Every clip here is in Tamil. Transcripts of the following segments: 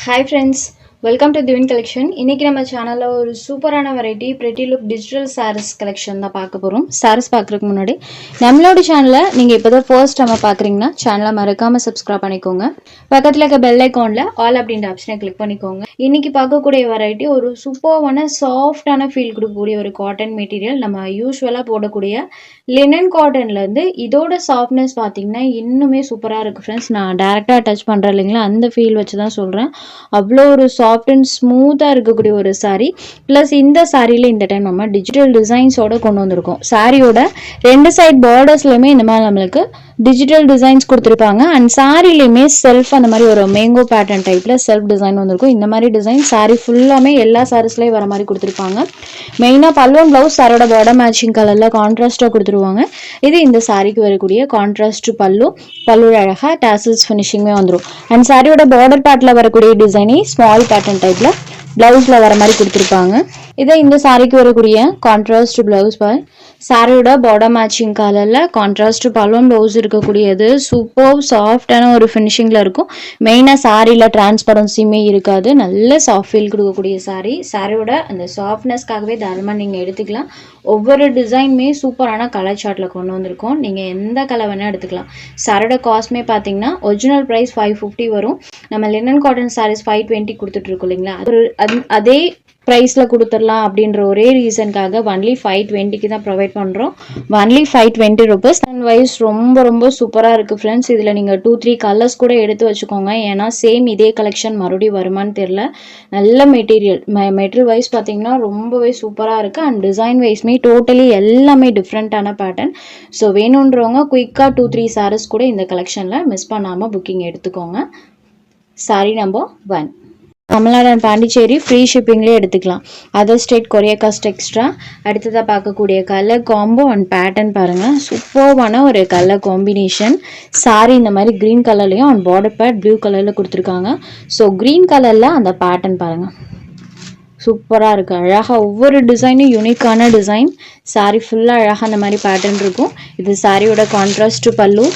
Hi friends, welcome to Divine Collection. இன்னைக்கு நம்ம சேனல்ல ஒரு சூப்பரான variety pretty look digital sarees collection தான் பார்க்க போறோம். sarees பார்க்கறதுக்கு முன்னாடி நம்மளோட சேனலை நீங்க இப்போதான் ஃபர்ஸ்ட் டைம் பார்க்கறீங்கன்னா சேனலை மறக்காம subscribe பண்ணிக்கோங்க. பக்கத்துல இருக்க பெல் ஐகான்ல ஆல் அப்படின்ற ஆப்ஷனை கிளிக் பண்ணிக்கோங்க. இன்னைக்கு பார்க்கக்கூடிய வெரைட்டி ஒரு சூப்பரான சாஃப்டான ஃபீல் கொடுக்கக்கூடிய ஒரு காட்டன் மெட்டீரியல். நம்ம யூஸ்வலா போடக்கூடிய லினன் காட்டன்ல இருந்து இதோட சாஃப்ட்னஸ் பார்த்தீங்கன்னா இன்னுமே சூப்பரா இருக்கு ஃப்ரெண்ட்ஸ். நான் டைரக்டா டச் பண்றேன் இல்லைங்களா, அந்த ஃபீல் வச்சு தான் சொல்றேன். அவ்வளோ ஒரு சாஃப்ட் அண்ட் ஸ்மூத்தாக இருக்கக்கூடிய ஒரு சாரீ. ப்ளஸ் இந்த சாரியில் இந்த டைம் நம்ம டிஜிட்டல் டிசைன்ஸோட கொண்டு வந்திருக்கோம். சாரியோட ரெண்டு சைட் பார்டர்ஸ்லையுமே இந்த மாதிரி நம்மளுக்கு டிஜிட்டல் டிசைன்ஸ் கொடுத்துருப்பாங்க. அண்ட் சாரிலையுமே செல்ஃப் அந்த மாதிரி ஒரு மேங்கோ பேட்டர்ன் டைப்பில் செல்ஃப் டிசைன் வந்திருக்கும். இந்த மாதிரி டிசைன் சாரி ஃபுல்லாமே எல்லா சாரீஸ்லேயும் வர மாதிரி கொடுத்துருப்பாங்க. மெயினாக பல்லுவன் ப்ளவுஸ் சாரோட பார்டர் மேட்சிங் கலரில் கான்ட்ராஸ்ட்டாக கொடுத்துருவாங்க. இது இந்த சாரிக்கு வரக்கூடிய கான்ட்ராஸ்ட் பல்லு. பல்லு அழகாக டாசல்ஸ் ஃபினிஷிங்குமே வந்துடும். அண்ட் சாரியோட பார்டர் பார்ட்டில் வரக்கூடிய டிசைனே ஸ்மால் பேட்டர்ன் டைப்பில் ப்ளவுஸில் வர மாதிரி கொடுத்துருப்பாங்க. இதை இந்த சாரிக்கு வரக்கூடிய கான்ட்ராஸ்ட் ப்ளவுஸ் பாய். சாரியோட பார்டர் மேட்சிங் கலரில் கான்ட்ராஸ்ட் பல்லுவன் ப்ளவுஸ் இருக்கக்கூடியது சூப்பர் சாஃப்டான ஒரு ஃபினிஷிங்கில் இருக்கும். மெயினாக சாரியில் டிரான்ஸ்பரன்சியுமே இருக்காது. நல்ல சாஃப்ட் ஃபீல் கொடுக்கக்கூடிய சாரி. சாரியோட அந்த சாஃப்ட்னஸ்க்காகவே தாராளமாக நீங்கள் எடுத்துக்கலாம். ஒவ்வொரு டிசைனுமே சூப்பரான கலர் சார்ட்டில் கொண்டு வந்திருக்கோம். நீங்கள் எந்த கலர் வேணால் எடுத்துக்கலாம். சாரியோட காஸ்ட்மே பார்த்தீங்கன்னா ஒரிஜினல் ப்ரைஸ் 550 வரும். நம்ம லினன் காட்டன் சாரீஸ் 520 கொடுத்துட்ருக்கோம் இல்லைங்களா, அதே ப்ரைஸில் கொடுத்துடலாம் அப்படின்ற ஒரே ரீசனுக்காக ஒன்லி 520க்கு தான் ப்ரொவைட் பண்ணுறோம். Only 520 rupees. அண்ட் வைஸ் ரொம்ப ரொம்ப சூப்பராக இருக்குது ஃப்ரெண்ட்ஸ். இதில் நீங்கள் 2-3 கலர்ஸ் கூட எடுத்து வச்சுக்கோங்க. ஏன்னா சேம் இதே கலெக்ஷன் மறுபடியும் வருமானு தெரில. நல்ல மெட்டீரியல் வைஸ் பார்த்தீங்கன்னா ரொம்பவே சூப்பராக இருக்குது. அண்ட் டிசைன் வைஸ்மே டோட்டலி எல்லாமே டிஃப்ரெண்ட்டான பேட்டர்ன். ஸோ வேணுன்றவங்க குயிக்காக 2-3 சாரீஸ் கூட இந்த கலெக்ஷனில் மிஸ் பண்ணாமல் புக்கிங் எடுத்துக்கோங்க. Sari number 1. Tamil Nadu and Pondicherry free ஷிப்பிங்லேயே எடுத்துக்கலாம். Other state courier cost extra. அடுத்ததாக பார்க்கக்கூடிய கலர் காம்போ அண்ட் பேட்டர்ன் பாருங்கள். சூப்பர்வான ஒரு கலர் காம்பினேஷன். சாரி இந்த மாதிரி க்ரீன் கலர்லையும் அண்ட் பார்டர் பேட் ப்ளூ கலரில் கொடுத்துருக்காங்க. ஸோ க்ரீன் கலரில் அந்த பேட்டர்ன் பாருங்கள், சூப்பராக இருக்குது. அழகாக ஒவ்வொரு டிசைனும் யூனிக்கான டிசைன். சாரி ஃபுல்லாக அழகாக அந்த மாதிரி பேட்டர்ன் இருக்கும். இது சாரியோட கான்ட்ராஸ்ட் பல்லு.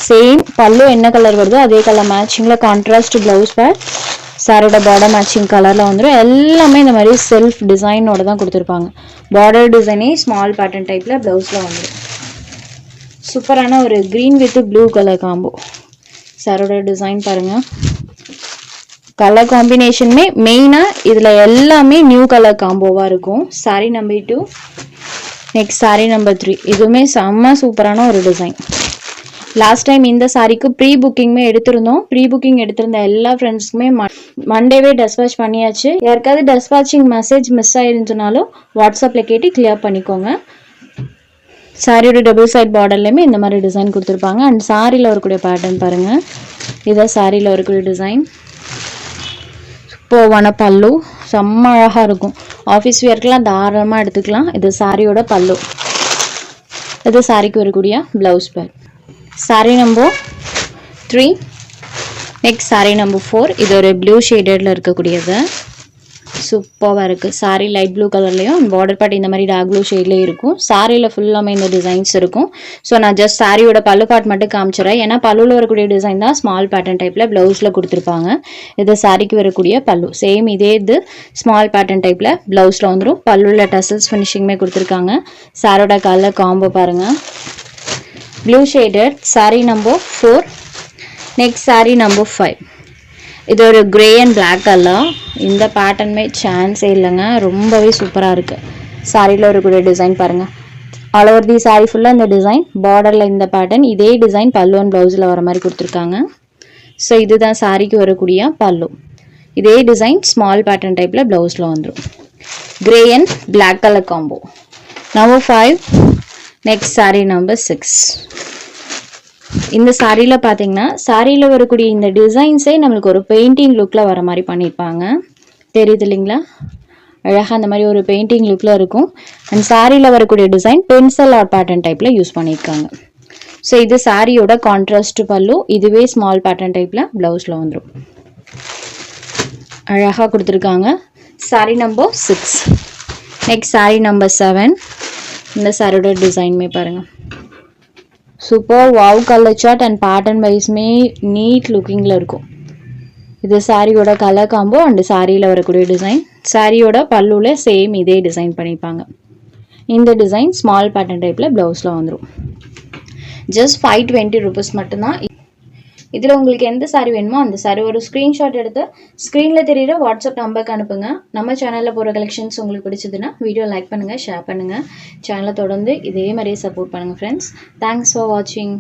சேம் பல்லு என்ன கலர் வருதோ அதே கலர் மேட்சிங்கில் கான்ட்ராஸ்ட் ப்ளவுஸ் பேட். சாரோட பார்டர் மேட்சிங் கலரில் வந்துடும். எல்லாமே இந்த மாதிரி செல்ஃப் டிசைனோட தான் கொடுத்துருப்பாங்க. பார்டர் டிசைனே ஸ்மால் பேட்டர்ன் டைப்பில் ப்ளவுஸில் வந்துடும். சூப்பரான ஒரு green with blue colour combo. சாரோட டிசைன் பாருங்கள். கலர் காம்பினேஷனுமே மெயினாக இதில் எல்லாமே நியூ கலர் காம்போவாக இருக்கும். Sorry number 2. Next sari number 3. இதுவுமே செம்ம சூப்பரான ஒரு டிசைன். லாஸ்ட் டைம் இந்த சாரிக்கு ப்ரீ புக்கிங்குமே எடுத்திருந்தோம். ப்ரீ புக்கிங் எடுத்திருந்த எல்லா ஃப்ரெண்ட்ஸுக்குமே மண்டேவே டெஸ்பாச் பண்ணியாச்சு. யாருக்காவது டெஸ்பாச்சிங் மெசேஜ் மிஸ் ஆயிருந்துனாலும் வாட்ஸ்அப்பில் கேட்டு கிளியர் பண்ணிக்கோங்க. சாரியோட டபுள் சைட் பார்டர்லையுமே இந்த மாதிரி டிசைன் கொடுத்துருப்பாங்க. அண்ட் சாரியில் வரக்கூடிய பேட்டர்ன் பாருங்கள். இதான் சாரியில் வரக்கூடிய டிசைன். சூப்பர்வான பல்லு, செம்ம அழகாக இருக்கும். ஆஃபீஸ் வியர்க்கெலாம் தாராளமாக எடுத்துக்கலாம். இது சாரியோட பல்லு. இது சாரிக்கு வரக்கூடிய blouse pad. Sari number 3. Next sari number 4. இது ஒரு ப்ளூ ஷேடடில் இருக்கக்கூடியது. சூப்பராக இருக்குது. சாரி லைட் ப்ளூ கலர்லேயும் அண்ட் பார்டர் பார்ட் இந்த மாதிரி டார்க் ப்ளூ ஷேட்லேயும் இருக்கும். சாரியில் ஃபுல்லாமே இந்த டிசைன்ஸ் இருக்கும். ஸோ நான் ஜஸ்ட் சாரியோட பல்லு பார்ட் மட்டும் காமிச்சிடறேன். ஏன்னா பல்லுவில் வரக்கூடிய டிசைன் தான் ஸ்மால் பேட்டர்ன் டைப்பில் ப்ளவுஸில் கொடுத்துருப்பாங்க. இது சாரிக்கு வரக்கூடிய பல்லு. சேம் இதே இது ஸ்மால் பேட்டர்ன் டைப்பில் ப்ளவுஸில் வந்துடும். பல்லுவில் டசல்ஸ் ஃபினிஷிங்குமே கொடுத்துருக்காங்க. சாரோட கலர் காம்போ பாருங்கள். Blue shaded. Sorry number 4. Next sari number 5. இது ஒரு கிரே அண்ட் பிளாக் கலர். இந்த பேட்டர்னுமே சான்ஸே இல்லைங்க, ரொம்பவே சூப்பராக இருக்குது. சாரியில் இருக்கக்கூடிய டிசைன் பாருங்கள். ஆல் ஓவர் தி சாரி ஃபுல்லாக இந்த டிசைன். பார்டரில் இந்த பேட்டர்ன். இதே டிசைன் பல்லு அண்ட் ப்ளவுஸில் வர மாதிரி கொடுத்துருக்காங்க. ஸோ இதுதான் சாரிக்கு வரக்கூடிய பல்லு. இதே டிசைன் ஸ்மால் பேட்டர்ன் டைப்பில் ப்ளவுஸில் வந்துடும். Grey and black colour combo. Number 5. Next sari number 6. இந்த சாரியில் பார்த்தீங்கன்னா சாரியில் வரக்கூடிய இந்த டிசைன்ஸே நம்மளுக்கு ஒரு பெயிண்டிங் லுக்கில் வர மாதிரி பண்ணியிருப்பாங்க. தெரியுது இல்லைங்களா, அழகாக அந்த மாதிரி ஒரு பெயிண்டிங் லுக்கில் இருக்கும். அண்ட் சாரியில் வரக்கூடிய டிசைன் பென்சில் ஆர்ட் பேட்டர்ன் டைப்பில் யூஸ் பண்ணியிருக்காங்க. ஸோ இது சாரியோட கான்ட்ராஸ்ட் பல்லு. இதுவே ஸ்மால் பேட்டர்ன் டைப்பில் ப்ளவுஸில் வந்துடும். அழகாக கொடுத்துருக்காங்க. Sari number 6. Next sari number 7. இந்த சாரியோட டிசைனுமே பாருங்கள். Super wow colour chart and pattern வைஸ்மே நீட் லுக்கிங்கில் இருக்கும். இது சாரியோட கலர் காம்போ அண்ட் சாரியில் வரக்கூடிய டிசைன். சாரியோட பல்லுல சேம் இதே டிசைன் பண்ணியிருப்பாங்க. இந்த டிசைன் ஸ்மால் பேட்டர்ன் டைப்பில் ப்ளவுஸில் வந்துடும். ஜஸ்ட் 520 rupees மட்டும்தான். இதில் உங்களுக்கு எந்த சாரி வேணுமோ அந்த சாரி ஒரு ஸ்க்ரீன்ஷாட் எடுத்து ஸ்க்ரீனில் தெரியுற வாட்ஸ்அப் நம்பருக்கு அனுப்புங்க. நம்ம சேனலில் போகிற கலெக்ஷன்ஸ் உங்களுக்கு பிடிச்சதுன்னா வீடியோ லைக் பண்ணுங்கள், ஷேர் பண்ணுங்கள். சேனலை தொடர்ந்து இதே மாதிரியே சப்போர்ட் பண்ணுங்கள் ஃப்ரெண்ட்ஸ். தேங்க்ஸ் ஃபார் வாட்சிங்.